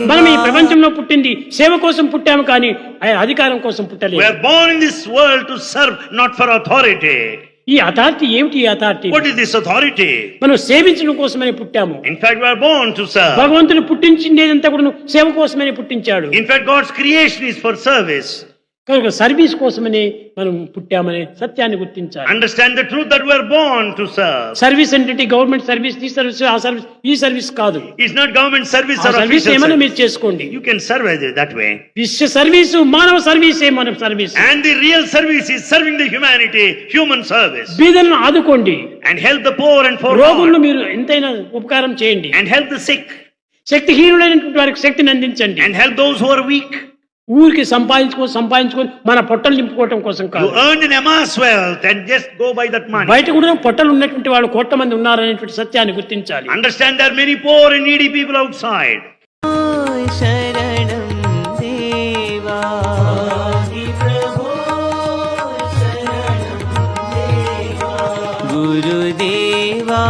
మనం ఈ ప్రపంచంలో పుట్టింది సేవ కోసం పుట్టాము కానీ అధికారం కోసం పుట్టలేదు. We are born in this world to serve, not for authority. ఈ అథారిటీ ఏమిటి? ఈ authority What is this authority? మనం సేవించడం కోసమని పుట్టాము. In fact, we are born to serve. భగవంతుడు పుట్టించిందేదంతా కూడా సేవ కోసమని పుట్టించాడు. In fact, God's creation is for service. కనుక సర్వీస్ కోసమని మనం పుట్టామనే సత్యాన్ని గుర్తించాలి. Understand the truth that we are born to serve. Service అంటే గవర్నమెంట్ సర్వీస్, ఈ సర్వీస్, ఆ సర్వీస్, ఈ సర్వీస్ కాదు. It's not government service or service official ఏమైనా service. మీరు చేసుకోండి. You can serve it that way. విశ్వ సర్వీసు మానవ సర్వీసే మన service. And the real service is serving the humanity, human service. బీదలను ఆదుకోండి. And help the poor and రోగులను forlorn. మీరు ఎంతైనా ఉపకారం చేయండి. And help the sick. శక్తిహీనులైనటువంటి వారికి శక్తిని అందించండి. And help those who are weak. ఊరికి సంపాదించుకొని మన పొట్టలు నింపుకోవటం కోసం You కాదు. earn and amass wealth and just go by that money. బయట కూడా పొట్టలు ఉన్నటువంటి వాళ్ళు కోట్ల మంది ఉన్నారనేటువంటి సత్యాన్ని గుర్తించాలి. Understand there are many poor and needy people outside. శరణం దేవా గురుదేవా